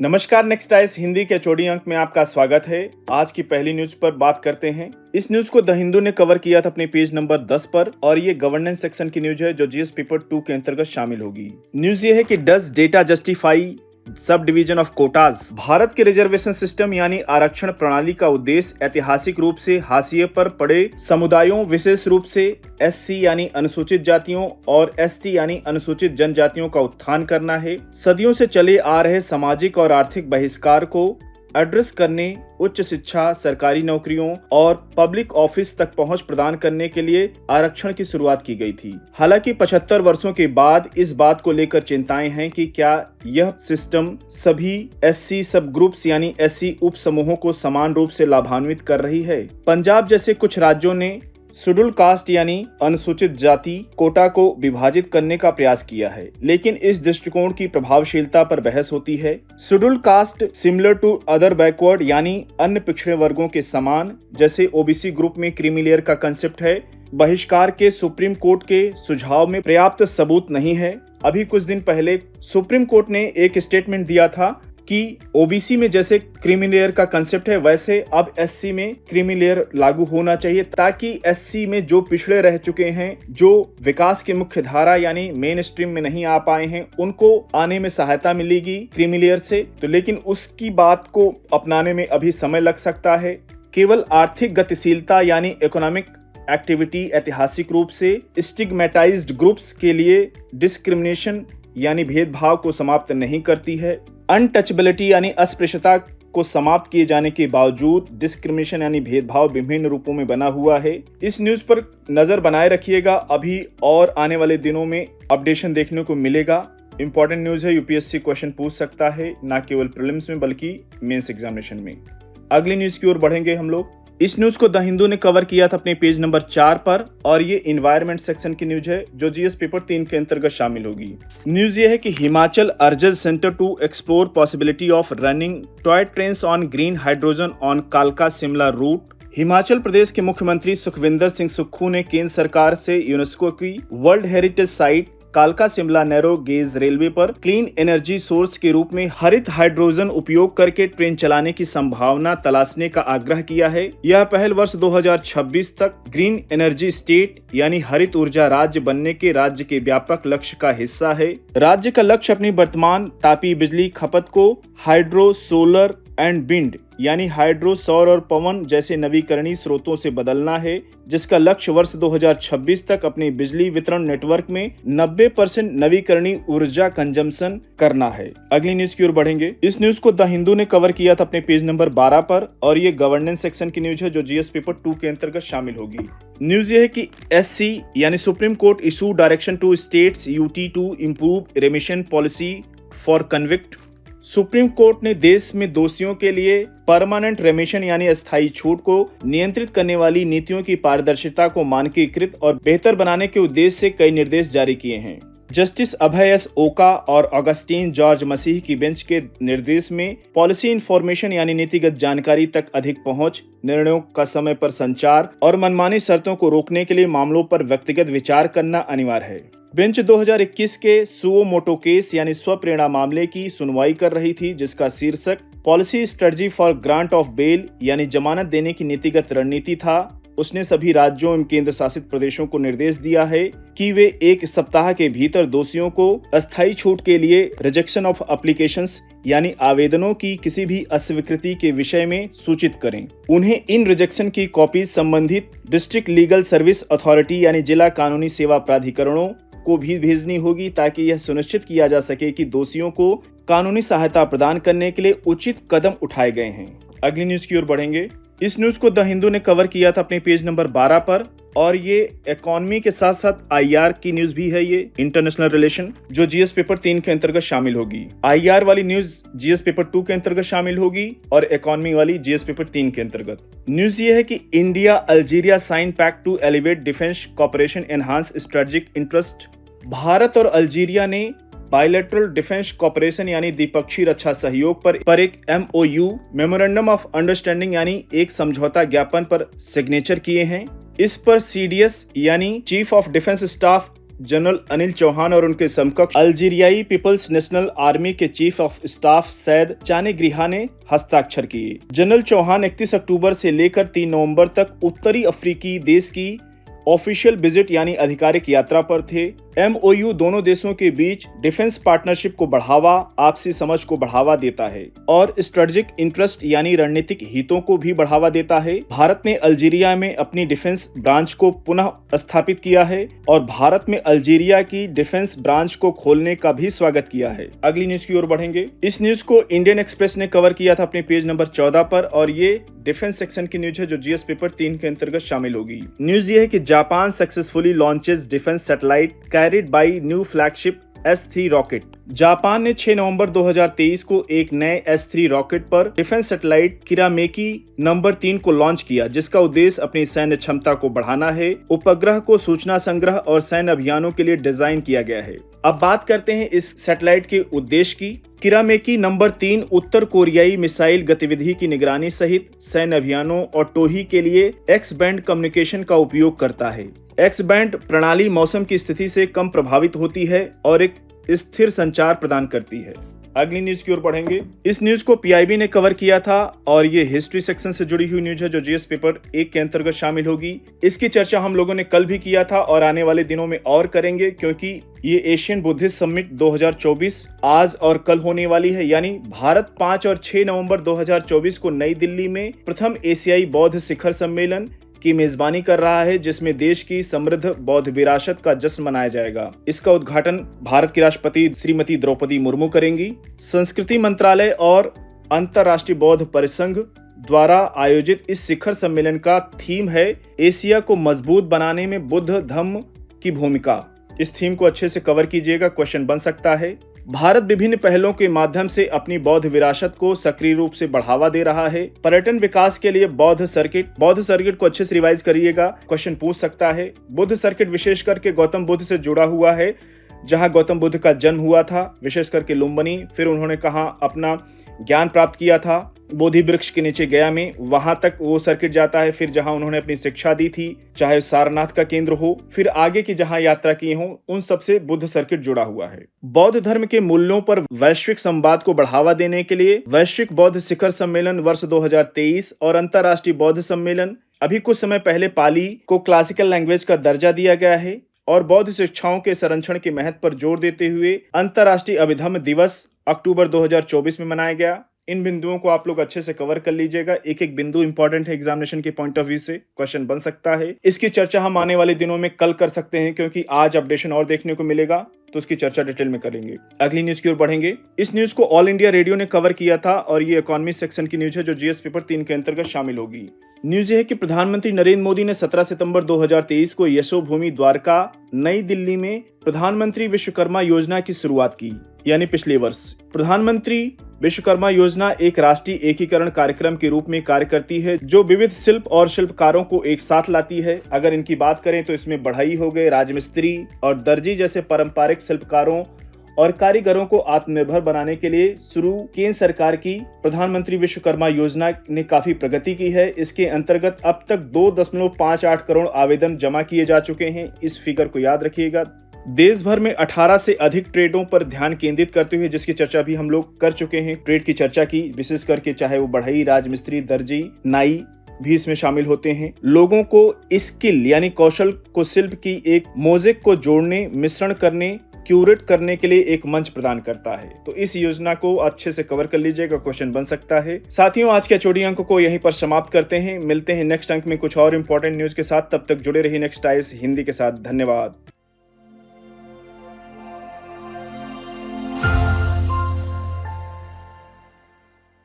नमस्कार, next eyes Hindi के चौड़ी अंक में आपका स्वागत है। आज की पहली न्यूज पर बात करते हैं। इस न्यूज को द हिंदू ने कवर किया था अपने पेज नंबर 10 पर और ये गवर्नेंस सेक्शन की न्यूज है जो जीएस पेपर 2 के अंतर्गत शामिल होगी। न्यूज ये है कि does data justify sub division of Kota's. Bharat के रिजर्वेशन सिस्टम यानी आरक्षण प्रणाली का उद्देश्य ऐतिहासिक रूप से हाशिए पर पड़े समुदायों, विशेष रूप से एससी यानी अनुसूचित जातियों और एसटी यानी अनुसूचित जनजातियों का उत्थान करना है। सदियों से चले आ रहे सामाजिक और आर्थिक बहिष्कार को एड्रेस करने, उच्च शिक्षा, सरकारी नौकरियों और पब्लिक ऑफिस तक पहुंच प्रदान करने के लिए आरक्षण की शुरुआत की गई थी। हालांकि 75 वर्षों के बाद इस बात को लेकर चिंताएं हैं कि क्या यह सिस्टम सभी एससी सब ग्रुप्स यानी एससी उप समूहों को समान रूप से लाभान्वित कर रही है। पंजाब जैसे कुछ राज्यों ने शेड्यूल कास्ट यानी अनुसूचित जाति कोटा को विभाजित करने का प्रयास किया है, लेकिन इस दृष्टिकोण की प्रभावशीलता पर बहस होती है। Schedule caste similar to other backward यानी अन्य पिछड़े वर्गों के समान, जैसे ओबीसी ग्रुप में क्रीमी लेयर का कंसेप्ट है। बहिष्कार के सुप्रीम कोर्ट के सुझाव में पर्याप्त सबूत नहीं है। अभी कुछ दिन पहले सुप्रीम कोर्ट ने एक स्टेटमेंट दिया था कि ओबीसी में जैसे क्रीमी लेयर का कंसेप्ट है वैसे अब एससी में क्रीमी लेयर लागू होना चाहिए, ताकि एससी में जो पिछड़े रह चुके हैं, जो विकास की मुख्य धारा यानी मेन स्ट्रीम में नहीं आ पाए हैं, उनको आने में सहायता मिलेगी क्रीमी लेयर से। तो लेकिन उसकी बात को अपनाने में अभी समय लग सकता है। केवल आर्थिक गतिशीलता यानी इकोनॉमिक एक्टिविटी ऐतिहासिक रूप से स्टिग्मेटाइज्ड ग्रुप्स के लिए डिस्क्रिमिनेशन यानी भेदभाव को समाप्त नहीं करती है। अनटचेबिलिटी यानी अस्पृश्यता को समाप्त किए जाने के बावजूद डिस्क्रिमिनेशन यानी भेदभाव विभिन्न रूपों में बना हुआ है। इस न्यूज पर नजर बनाए रखिएगा, अभी और आने वाले दिनों में अपडेशन देखने को मिलेगा। इंपॉर्टेंट न्यूज है, यूपीएससी क्वेश्चन पूछ सकता है, न केवल प्रीलिम्स में बल्कि मेंस एग्जामिनेशन में। अगली न्यूज की ओर बढ़ेंगे हम लोग। इस न्यूज को द हिंदू ने कवर किया था अपने पेज नंबर 4 पर और ये इन्वायरमेंट सेक्शन की न्यूज है जो जीएस पेपर 3 के अंतर्गत शामिल होगी। न्यूज ये है कि Himachal urges centre to explore possibility of running toy trains on green hydrogen on कालका शिमला रूट। हिमाचल प्रदेश के मुख्यमंत्री सुखविंदर सिंह सुक्खू ने केंद्र सरकार से यूनेस्को की वर्ल्ड हेरिटेज साइट कालका शिमला नैरो गेज रेलवे पर क्लीन एनर्जी सोर्स के रूप में हरित हाइड्रोजन उपयोग करके ट्रेन चलाने की संभावना तलाशने का आग्रह किया है। यह पहल वर्ष 2026 तक ग्रीन एनर्जी स्टेट यानी हरित ऊर्जा राज्य बनने के राज्य के व्यापक लक्ष्य का हिस्सा है। राज्य का लक्ष्य अपनी वर्तमान तापीय बिजली खपत को हाइड्रो, सोलर एंड विंड यानी हाइड्रो, सौर और पवन जैसे नवीकरणीय स्रोतों से बदलना है, जिसका लक्ष्य वर्ष 2026 तक अपने बिजली वितरण नेटवर्क में 90% नवीकरणीय ऊर्जा कंजम्पशन करना है। अगली न्यूज की ओर बढ़ेंगे। इस न्यूज को द हिंदू ने कवर किया था अपने पेज नंबर 12 पर और ये गवर्नेंस सेक्शन की न्यूज है जो जीएस पेपर 2 के अंतर्गत शामिल होगी। न्यूज ये है कि एससी यानी Supreme Court issue direction to states UT to improve remission policy for convict. Supreme Court ने देश में दोषियों के लिए परमानेंट रेमिशन यानी अस्थायी छूट को नियंत्रित करने वाली नीतियों की पारदर्शिता को मानकीकृत और बेहतर बनाने के उद्देश्य से कई निर्देश जारी किए हैं। जस्टिस अभय एस ओका और ऑगस्टीन जॉर्ज मसीह की बेंच के निर्देश में पॉलिसी इंफॉर्मेशन यानी नीतिगत जानकारी तक अधिक पहुंच, निर्णयों का समय पर संचार और मनमानी शर्तों को रोकने के लिए मामलों पर व्यक्तिगत विचार करना अनिवार्य है। बेंच 2021 के सुओ मोटो केस यानी स्वप्रेरणा मामले की सुनवाई कर रही थी, जिसका शीर्षक policy strategy for grant of bail यानी जमानत देने की नीतिगत रणनीति था। उसने सभी राज्यों एवं केंद्र शासित प्रदेशों को निर्देश दिया है कि वे 1 सप्ताह के भीतर दोषियों को अस्थायी छूट के लिए रिजेक्शन ऑफ एप्लीकेशंस यानी आवेदनों की किसी भी अस्वीकृति के विषय में सूचित करें। उन्हें इन रिजेक्शन की कॉपी संबंधित डिस्ट्रिक्ट लीगल सर्विस अथॉरिटी यानी जिला कानूनी सेवा प्राधिकरणों को भी भेजनी होगी, ताकि यह सुनिश्चित किया जा सके कि दोषियों को कानूनी सहायता प्रदान करने के लिए उचित कदम उठाए गए हैं। अगली न्यूज की ओर बढ़ेंगे। इस न्यूज को द हिंदू ने कवर किया था अपने पेज नंबर 12 पर और ये इकोनॉमी के साथ साथ आईआर की न्यूज भी है, ये इंटरनेशनल रिलेशन जो जीएस पेपर 3 के अंतर्गत शामिल होगी। आईआर वाली न्यूज जीएस पेपर 2 के अंतर्गत शामिल होगी और इकोनॉमी वाली जीएस पेपर 3 के अंतर्गत। न्यूज ये है कि India Algeria sign pact to elevate defence cooperation enhance strategic interest. Bharat और अल्जीरिया ने बायलैटरल डिफेंस कॉपरेशन यानी द्विपक्षीय रक्षा सहयोग पर एक MOU मेमोरेंडम ऑफ अंडरस्टैंडिंग यानी एक समझौता ज्ञापन पर सिग्नेचर किए हैं। इस पर CDS यानी chief of defence staff general Anil Chauhan और उनके समकक्ष अल्जीरियाई पीपल्स नेशनल आर्मी के chief of staff Said Chanegriha ने हस्ताक्षर किए। जनरल चौहान 31 अक्टूबर से लेकर 3 नवंबर तक उत्तरी अफ्रीकी देश की ऑफिशियल विजिट यानी आधिकारिक यात्रा पर थे। MOU दोनों देशों के बीच डिफेंस पार्टनरशिप को बढ़ावा, आपसी समझ को बढ़ावा देता है और स्ट्रेटेजिक इंटरेस्ट यानी रणनीतिक हितों को भी बढ़ावा देता है। भारत ने अल्जीरिया में अपनी डिफेंस ब्रांच को पुनः स्थापित किया है और भारत में अल्जीरिया की डिफेंस ब्रांच को खोलने का भी स्वागत किया है। अगली न्यूज की ओर बढ़ेंगे। इस न्यूज को इंडियन एक्सप्रेस ने कवर किया था अपने पेज नंबर 14 पर और ये डिफेंस सेक्शन की न्यूज है जो जीएस पेपर 3 के अंतर्गत शामिल होगी। न्यूज ये है कि Japan successfully launches defence satellite carried by new flagship S3 rocket. Japan ने 6 नवंबर 2023 को एक नए S3 रॉकेट पर डिफेंस सैटेलाइट किरामेकी नंबर 3 को लॉन्च किया, जिसका उद्देश्य अपनी सैन्य क्षमता को बढ़ाना है। उपग्रह को सूचना संग्रह और सैन्य अभियानों के लिए डिजाइन किया गया है। अब बात करते हैं इस सैटेलाइट के उद्देश्य की। किरामेकी नंबर 3 उत्तर कोरियाई मिसाइल गतिविधि की निगरानी सहित सैन्य अभियानों और टोही के लिए एक्स बैंड कम्युनिकेशन का उपयोग करता है। एक्स बैंड प्रणाली मौसम की स्थिति से कम प्रभावित होती है और एक स्थिर संचार प्रदान करती है। अगली न्यूज की ओर बढ़ेंगे। इस न्यूज को PIB ने कवर किया था और ये हिस्ट्री सेक्शन से जुड़ी हुई न्यूज है जो जीएस पेपर 1 के अंतर्गत शामिल होगी। इसकी चर्चा हम लोगों ने कल भी किया था और आने वाले दिनों में और करेंगे, क्योंकि ये एशियन बुद्धिस्ट समिट 2024 आज और कल होने वाली है। यानी भारत 5 और 6 नवंबर 2024 को नई दिल्ली में प्रथम एशियाई बौद्ध शिखर सम्मेलन की मेजबानी कर रहा है, जिसमें देश की समृद्ध बौद्ध विरासत का जश्न मनाया जाएगा। इसका उद्घाटन भारत की राष्ट्रपति श्रीमती द्रौपदी मुर्मू करेंगी। संस्कृति मंत्रालय और अंतर्राष्ट्रीय बौद्ध परिसंघ द्वारा आयोजित इस शिखर सम्मेलन का थीम है एशिया को मजबूत बनाने में बुद्ध धम्म की भूमिका। इस थीम को अच्छे से कवर कीजिएगा, क्वेश्चन बन सकता है। भारत विभिन्न पहलों के माध्यम से अपनी बौद्ध विरासत को सक्रिय रूप से बढ़ावा दे रहा है। पर्यटन विकास के लिए बौद्ध सर्किट को अच्छे से रिवाइज करिएगा, क्वेश्चन पूछ सकता है। बुद्ध सर्किट विशेष करके गौतम बुद्ध से जुड़ा हुआ है, जहां गौतम बुद्ध का जन्म हुआ था, विशेष करके लुम्बिनी। फिर उन्होंने कहां अपना ज्ञान प्राप्त किया था, बोधि वृक्ष के नीचे गया में, वहां तक वो सर्किट जाता है। फिर जहां उन्होंने अपनी शिक्षा दी थी, चाहे सारनाथ का केंद्र हो, फिर आगे की जहां यात्रा की हो, उन सबसे बुद्ध सर्किट जुड़ा हुआ है। बौद्ध धर्म के मूल्यों पर वैश्विक संवाद को बढ़ावा देने के लिए वैश्विक बौद्ध शिखर सम्मेलन वर्ष 2023 और अंतर्राष्ट्रीय बौद्ध सम्मेलन, अभी कुछ समय पहले पाली को क्लासिकल लैंग्वेज का दर्जा दिया गया है और बौद्ध शिक्षाओं के संरक्षण के महत्व पर जोर देते हुए अंतर्राष्ट्रीय अभिधम्म दिवस अक्टूबर 2024 में मनाया गया। इन बिंदुओं को आप लोग अच्छे से कवर कर लीजिएगा, एक एक बिंदु इंपॉर्टेंट है एग्जामिनेशन के पॉइंट ऑफ व्यू से, क्वेश्चन बन सकता है। इसकी चर्चा हम आने वाले दिनों में कल कर सकते हैं, क्योंकि आज अपडेशन और देखने को मिलेगा, तो उसकी चर्चा डिटेल में करेंगे। अगली न्यूज की ओर बढ़ेंगे। इस न्यूज को ऑल इंडिया रेडियो ने कवर किया था और ये इकोनॉमी सेक्शन की न्यूज है जो जीएस पेपर 3 के अंतर्गत शामिल होगी। न्यूज ये है कि प्रधानमंत्री नरेंद्र मोदी ने 17 सितंबर 2023 को यशोभूमि द्वारका नई दिल्ली में प्रधानमंत्री विश्वकर्मा योजना की शुरुआत की, यानी पिछले वर्ष। प्रधानमंत्री विश्वकर्मा योजना एक राष्ट्रीय एकीकरण कार्यक्रम के रूप में कार्य करती है जो विविध शिल्प और शिल्पकारों को एक साथ लाती है। अगर इनकी बात करें तो इसमें बढ़ई हो गए, राजमिस्त्री और दर्जी जैसे पारंपरिक शिल्पकारों और कारीगरों को आत्मनिर्भर बनाने के लिए शुरू केंद्र सरकार की प्रधानमंत्री विश्वकर्मा योजना ने काफी प्रगति की है। इसके अंतर्गत अब तक 2.58 करोड़ आवेदन जमा किए जा चुके हैं। इस फिगर को याद रखिएगा। देश भर में 18 से अधिक ट्रेडों पर ध्यान केंद्रित करते हुए, जिसकी चर्चा भी हम लोग कर चुके हैं, ट्रेड की चर्चा की, विशेष करके चाहे वो बढ़ई, राजमिस्त्री, दर्जी, नाई भी इसमें शामिल होते हैं। लोगों को स्किल यानी कौशल को शिल्प की एक मोज़ेक को जोड़ने, मिश्रण करने, क्यूरेट करने के लिए एक मंच प्रदान करता है। तो इस योजना को अच्छे से कवर कर लीजिएगा, क्वेश्चन बन सकता है। साथियों, आज के HOD अंक को यहीं पर समाप्त करते हैं। मिलते हैं नेक्स्ट अंक में कुछ और इंपॉर्टेंट न्यूज के साथ। तब तक जुड़े रहिए नेक्स्ट आईएएस हिंदी के साथ। धन्यवाद।